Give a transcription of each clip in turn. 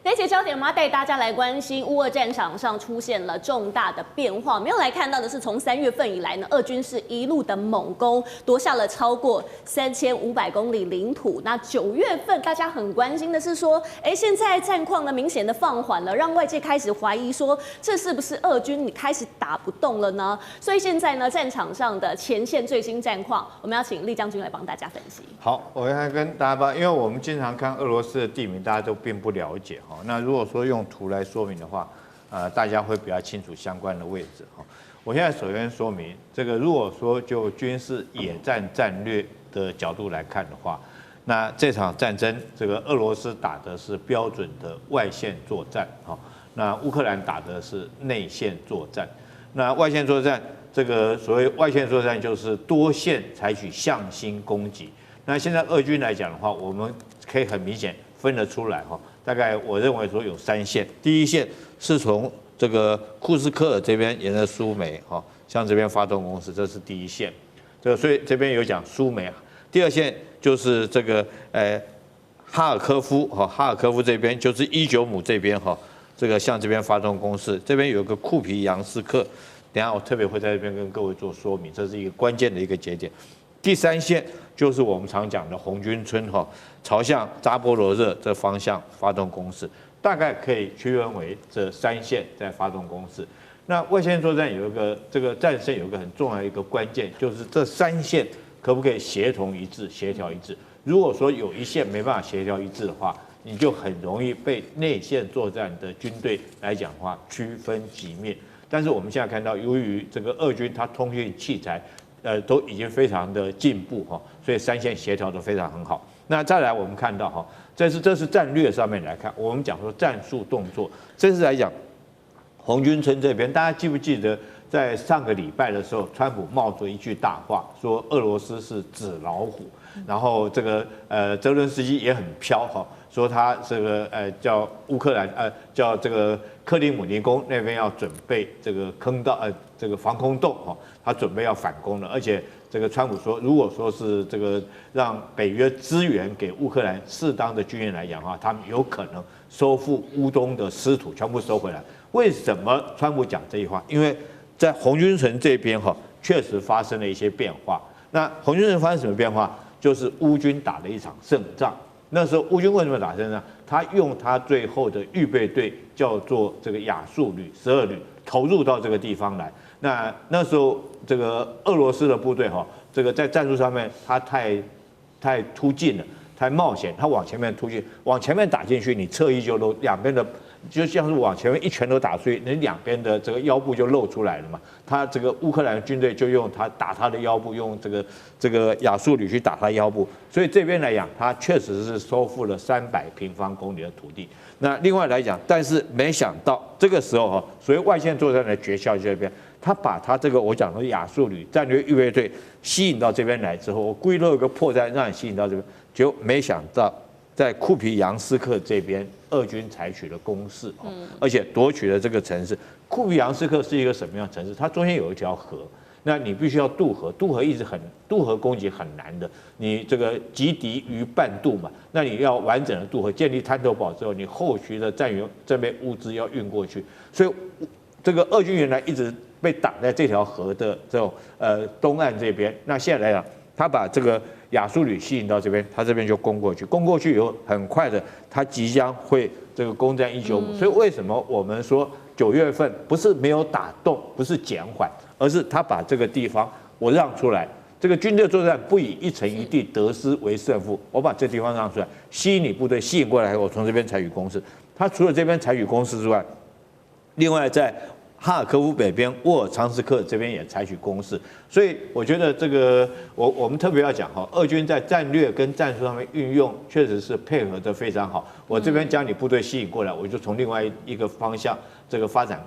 这一节焦点，我们要带大家来关心乌俄战场上出现了重大的变化。我们要来看到的是，从3月份以来呢，俄军是一路的猛攻，夺下了超过3500公里领土。那9月份，大家很关心的是说，现在战况呢明显的放缓了，让外界开始怀疑说，这是不是俄军你开始打不动了呢？所以现在呢，战场上的前线最新战况，我们要请厉将军来帮大家分析。好，我来跟大家报，因为我们经常看俄罗斯的地名，大家都并不了解哈。那如果说用图来说明的话，大家会比较清楚相关的位置哈。我现在首先说明，这个如果说就军事野战战略的角度来看的话，那这场战争，这个俄罗斯打的是标准的外线作战哈，那乌克兰打的是内线作战。那外线作战，这个所谓外线作战就是多线采取向心攻击。那现在俄军来讲的话，我们可以很明显分得出来哈。大概我认为说有3线，第一线是从这个库斯科尔这边沿着苏梅哈，向这边发动攻势，这是第一线。这个所以这边有讲苏梅。第二线就是这个哈尔科夫哈，哈尔科夫这边就是伊久姆这边哈，这个向这边发动攻势。这边有个库皮扬斯克，等一下我特别会在这边跟各位做说明，这是一个关键的一个节点。第3线就是我们常讲的红军村哈，朝向扎波罗热这方向发动攻势，大概可以区分为这3线在发动攻势。那外线作战有一个这个战胜有一个很重要的一个关键，就是这3线可不可以协同一致、协调一致？如果说有一线没办法协调一致的话，你就很容易被内线作战的军队来讲的话区分击灭。但是我们现在看到，由于这个俄军它通讯器材都已经非常的进步哈，所以3线协调得非常很好。那再来我们看到哈，这是战略上面来看，我们讲说战术动作，这是来讲红军村这边，大家记不记得在上个礼拜的时候，川普冒出一句大话，说俄罗斯是纸老虎，然后这个泽伦斯基也很飘哈，说他这个叫乌克兰叫这个克里姆林宫那边要准备这个坑道这个防空洞哈，他准备要反攻了，而且这个川普说，如果说是这个让北约支援给乌克兰适当的军援来讲的话，他们有可能收复乌东的失土，全部收回来。为什么川普讲这句话？因为在红军城这边哈，确实发生了一些变化。那红军城发生什么变化？就是乌军打了一场胜仗。那时候乌军为什么打胜仗？他用他最后的预备队叫做这个亚速旅12旅投入到这个地方来。那时候这个俄罗斯的部队哈，这个在战术上面他太突进了，太冒险，他往前面突进，往前面打进去，你侧翼就两边的。就像是往前面一拳头打出去，你2边的这个腰部就露出来了嘛。他这个乌克兰军队就用他打他的腰部，用这个亚速旅去打他腰部。所以这边来讲，他确实是收复了300平方公里的土地。那另外来讲，但是没想到这个时候哈，所谓外线作战的诀窍就在这边，他把他这个我讲的亚速旅战略预备队吸引到这边来之后，我故意露一个破绽让你吸引到这边，结果没想到。在库皮扬斯克这边，俄军采取了攻势，而且夺取了这个城市。库皮扬斯克是一个什么样的城市？它中间有一条河，那你必须要渡河，渡河攻击很难的。你这个击敌于半渡嘛，那你要完整的渡河，建立滩头堡之后，你后续的战援这边物资要运过去，所以这个俄军原来一直被挡在这条河的这种东岸这边。那现在来讲，他把这个亚速旅吸引到这边，他这边就攻过去，攻过去以后，很快的，他即将会这个攻占195。所以为什么我们说9月份不是没有打动，不是减缓，而是他把这个地方我让出来，这个军队作战不以一城一地得失为胜负，我把这地方让出来，吸引你部队，吸引过来，我从这边采取攻势。他除了这边采取攻势之外，另外在哈尔科夫北边沃尔昌斯克这边也采取攻势，所以我觉得这个我们特别要讲哈，俄军在战略跟战术上面运用确实是配合得非常好。我这边将你部队吸引过来，我就从另外一个方向这个发展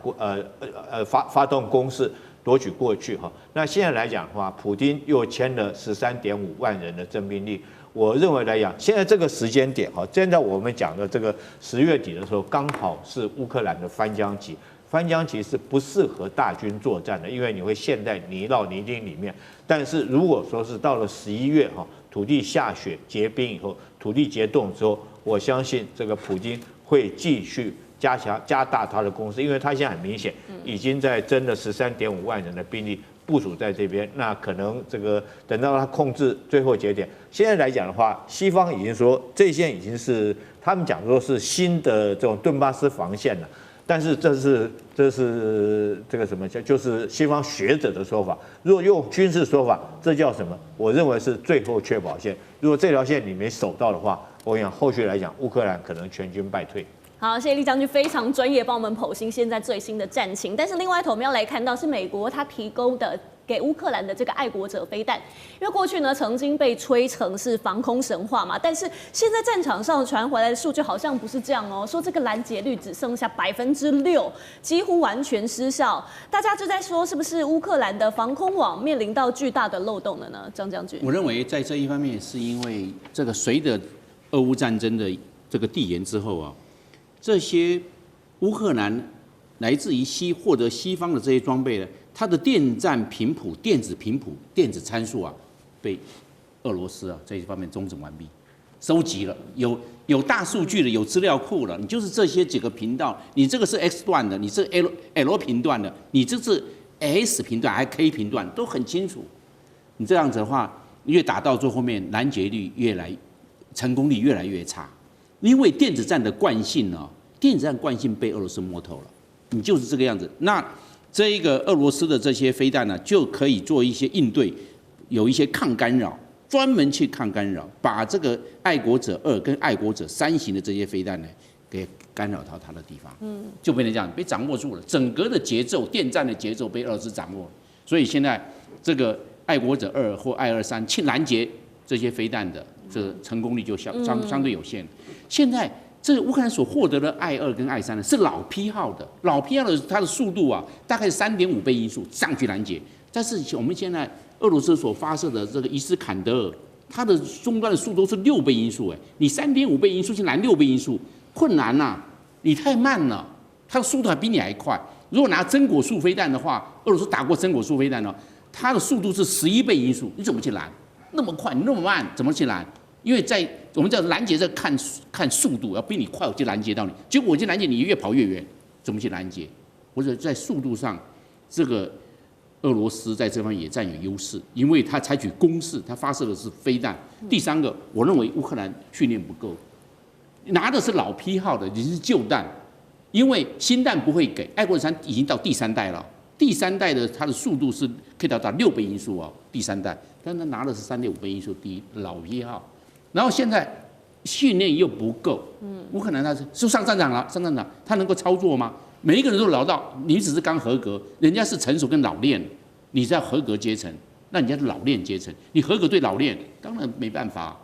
发动攻势夺取过去哈。那现在来讲的话，普丁又签了13.5万人的征兵令。我认为来讲，现在这个时间点哈，现在我们讲的这个10月底的时候，刚好是乌克兰的翻江期。翻江期是不适合大军作战的，因为你会陷在泥淖泥泞里面。但是如果说是到了11月哈，土地下雪结冰以后，土地结冻之后，我相信这个普京会继续加大它的攻势，因为它现在很明显已经在征了13.5万人的兵力部署在这边，那可能这个等到它控制最后节点，现在来讲的话，西方已经说这线已经是他们讲说是新的这种顿巴斯防线了。但是这是这个什么叫就是西方学者的说法。如果用军事说法，这叫什么？我认为是最后确保线。如果这条线你没守到的话，我想后续来讲，乌克兰可能全军败退。好，谢谢厉将军非常专业帮我们剖析现在最新的战情。但是另外一头我们要来看到是美国它提供的给乌克兰的这个爱国者飞弹，因为过去呢曾经被吹成是防空神话嘛，但是现在战场上传回来的数据好像不是这样哦，说这个拦截率只剩下6%，几乎完全失效。大家就在说是不是乌克兰的防空网面临到巨大的漏洞了呢？张将军，我认为在这一方面是因为这个随着俄乌战争的这个递延之后啊，这些乌克兰来自于获得西方的这些装备呢，它的电站频谱、电子频谱、电子参数啊，被俄罗斯啊这一方面中整完毕，收集了，有大数据的，有资料库了。你就是这些几个频道，你这个是 X 段的，你是 L 频段的，你这是 S 频段还 K 频段，都很清楚。你这样子的话，越打到最后面，拦截率成功率越来越差。因为电子战的惯性呢，电子战惯性被俄罗斯摸透了，你就是这个样子。那这一个俄罗斯的这些飞弹呢，就可以做一些应对，有一些抗干扰，专门去抗干扰，把这个爱国者2跟爱国者3型的这些飞弹呢，给干扰到它的地方，就变成这样，被掌握住了。整个的节奏，电战的节奏被俄罗斯掌握了，所以现在这个爱国者2或爱23去拦截这些飞弹的，这个成功率就相对有限。现在这乌克兰所获得的爱2跟爱3呢，是老批号的，它的速度啊，大概是3.5倍音速上去拦截。但是我们现在俄罗斯所发射的这个伊斯坎德尔，它的终端的速度是6倍音速，你3.5倍音速去拦6倍音速，困难呐，你太慢了，它的速度还比你还快。如果拿真果树飞弹的话，俄罗斯打过真果树飞弹呢，它的速度是11倍音速，你怎么去拦？那么快，你那么慢，怎么去拦？因为在我们叫拦截，在看速度，要比你快，我就拦截到你。结果我就拦截你越跑越远，怎么去拦截？或者在速度上，这个俄罗斯在这方面也占有优势，因为它采取攻势，它发射的是飞弹。第三个，我认为乌克兰训练不够，拿的是老批号的，你是旧弹，因为新弹不会给。爱国者3已经到第3代了，第3代的它的速度是可以达到6倍音速哦，第3代，但它拿的是3.5倍音速老批号。然后现在训练又不够，乌克兰他是上战场了，他能够操作吗？每一个人都老到，你只是刚合格，人家是成熟跟老练，你是要合格阶层，那人家是老练阶层，你合格对老练，当然没办法。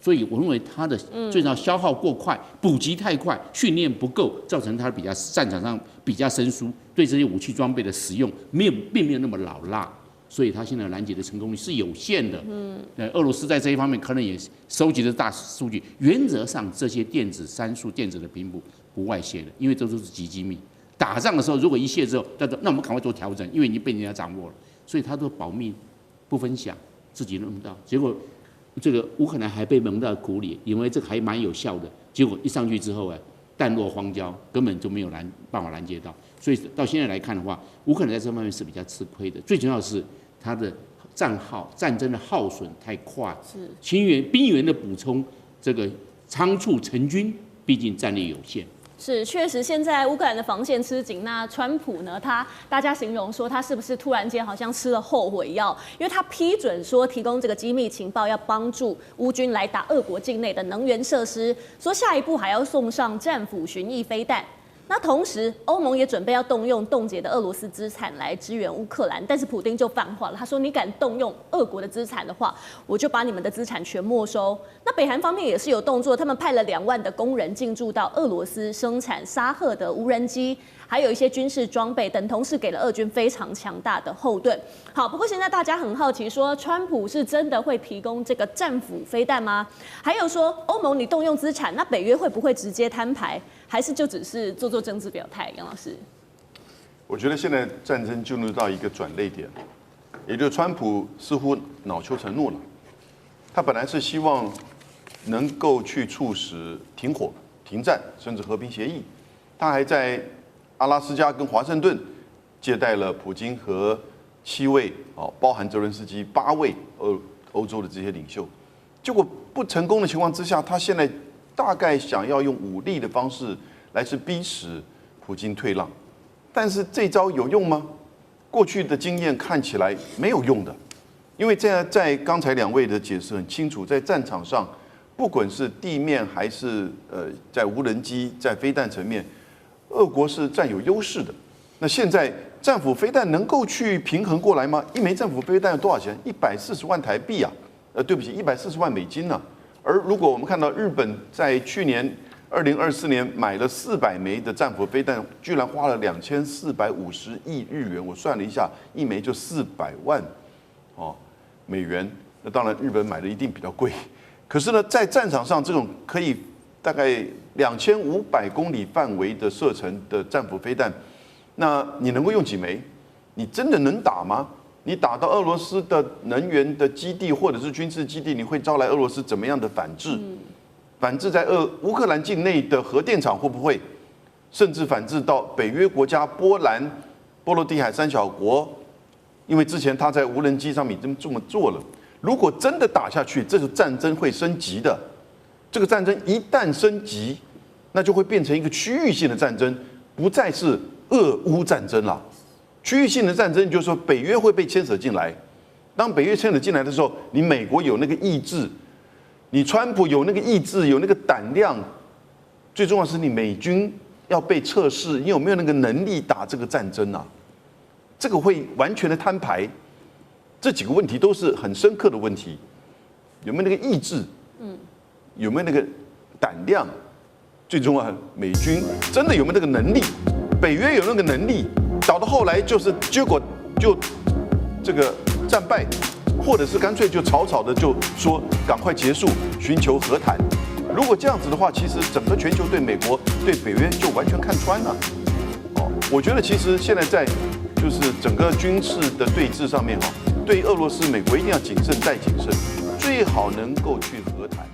所以我认为他的最早消耗过快，补给太快，训练不够，造成他比较战场上比较生疏，对这些武器装备的使用并没有那么老辣。所以它现在拦截的成功率是有限的。俄罗斯在这一方面可能也收集了大数据。原则上，这些电子参数、电子的频谱不外泄的，因为这都是极机密。打仗的时候，如果一泄之后，那我们赶快做调整，因为已经被人家掌握了，所以他都保密不分享，自己弄不到。结果这个乌克兰还被蒙到鼓里，因为这个还蛮有效的。结果一上去之后，弹落荒郊，根本就没有办法拦截到。所以到现在来看的话，乌克兰在这方面是比较吃亏的。最重要的是它的战争的耗损太快，兵员的补充，这个仓促成军，毕竟战力有限。是，确实现在乌克兰的防线吃紧。那川普呢？大家形容说他是不是突然间好像吃了后悔药？因为他批准说提供这个机密情报，要帮助乌军来打俄国境内的能源设施，说下一步还要送上战斧巡弋飞弹。那同时，欧盟也准备要动用冻结的俄罗斯资产来支援乌克兰，但是普丁就放话了，他说：“你敢动用俄国的资产的话，我就把你们的资产全没收。”那北韩方面也是有动作，他们派了2万的工人进驻到俄罗斯生产沙赫的无人机，还有一些军事装备，等同是给了俄军非常强大的后盾。好，不过现在大家很好奇说，川普是真的会提供这个战斧飞弹吗？还有说，欧盟你动用资产，那北约会不会直接摊牌？还是就只是做政治表态？杨老师，我觉得现在战争进入到一个转捩点，也就是川普似乎恼羞成怒了。他本来是希望能够去促使停停战，甚至和平协议。他还在阿拉斯加跟华盛顿接待了普京和7位包含泽伦斯基8位欧洲的这些领袖。结果不成功的情况之下，他现在大概想要用武力的方式来去逼使普京退让。但是这招有用吗？过去的经验看起来没有用的，因为在刚才2位的解释很清楚，在战场上，不管是地面还是在无人机、在飞弹层面，俄国是占有优势的。那现在战斧飞弹能够去平衡过来吗？一枚战斧飞弹要多少钱？140万台币啊，对不起，140万美金呢。而如果我们看到日本在去年2024年买了400枚的战斧飞弹，居然花了2450亿日元，我算了一下，一枚就400万美元。那当然日本买的一定比较贵，可是呢，在战场上这种可以大概2500公里范围的射程的战斧飞弹，那你能够用几枚？你真的能打吗？你打到俄罗斯的能源的基地或者是军事基地，你会招来俄罗斯怎么样的反制？反制在乌克兰境内的核电厂会不会？甚至反制到北约国家波兰、波罗的海3小国，因为之前他在无人机上面已经这么做了。如果真的打下去，这个战争会升级的。这个战争一旦升级，那就会变成一个区域性的战争，不再是俄乌战争了。区域性的战争就是说，北约会被牵扯进来。当北约牵扯进来的时候，你美国有那个意志。你川普有那个意志，有那个胆量，最重要是你美军要被测试，你有没有那个能力打这个战争啊？这个会完全的摊牌，这几个问题都是很深刻的问题。有没有那个意志？有没有那个胆量？最重要，美军真的有没有那个能力？北约有那个能力，搞到后来就是结果就这个战败。或者是干脆就草草的就说赶快结束，寻求和谈。如果这样子的话，其实整个全球对美国、对北约就完全看穿了。我觉得其实现在在就是整个军事的对峙上面对俄罗斯、美国一定要谨慎再谨慎，最好能够去和谈。